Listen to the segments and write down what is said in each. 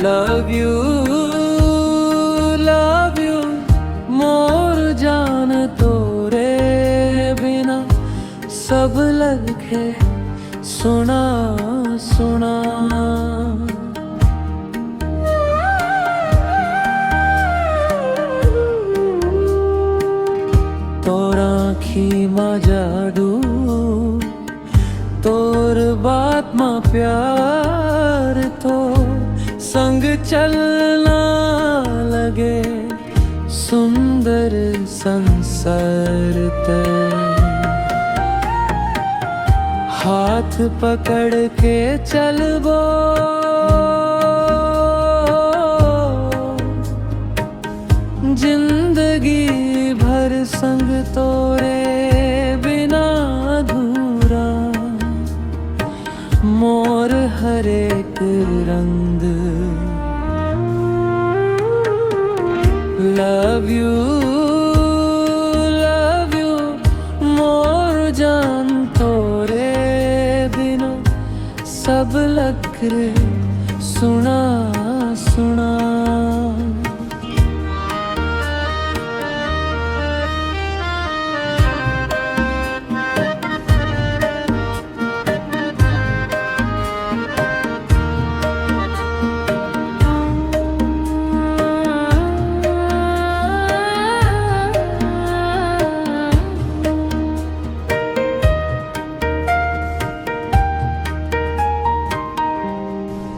Love you more जान तोरे बिना सब लगे सुना सुना। तोर आँखी मा जादू तोर बात मा प्यार तो संग चलना लगे सुंदर संसार ते। हाथ पकड़ के चलबो जिंदगी भर संग तोरे बिना अधूरा। मोर हर एक रंग लव यू मोर जान तोरे बिना सब लग रे सुना सुना।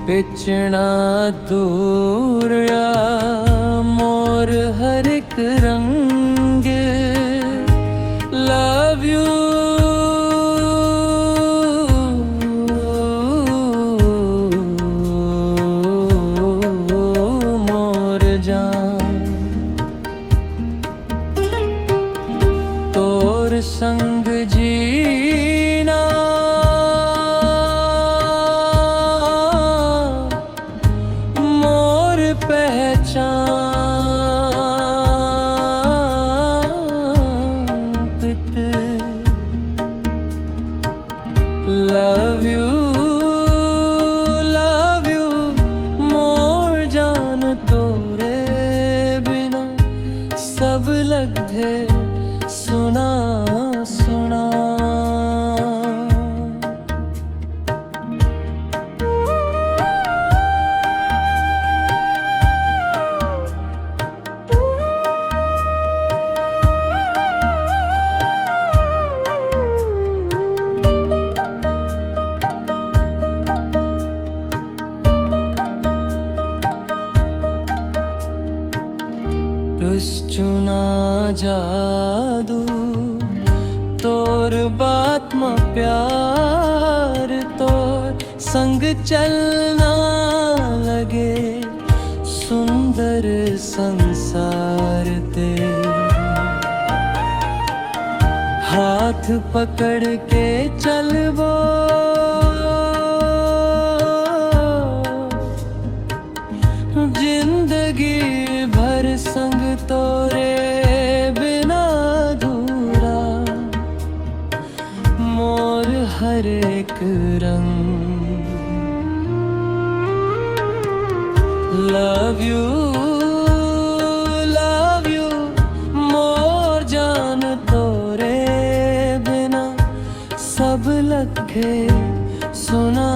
पिछड़ा दूर या मोर हर एक रंग लव यू मोर जान तोर संग जीना लव यू मोर जान तोरे बिना सब लगे सुना सुना। चुना जादू तोर बात मा प्यार तोर संग चलना लगे सुंदर संसार ते। हाथ पकड़ के चलबो जिंदगी भर संग तोरे बिना अधूरा। मोर हर एक रंग लव यू मोर जान तोरे बिना सब लगे सुना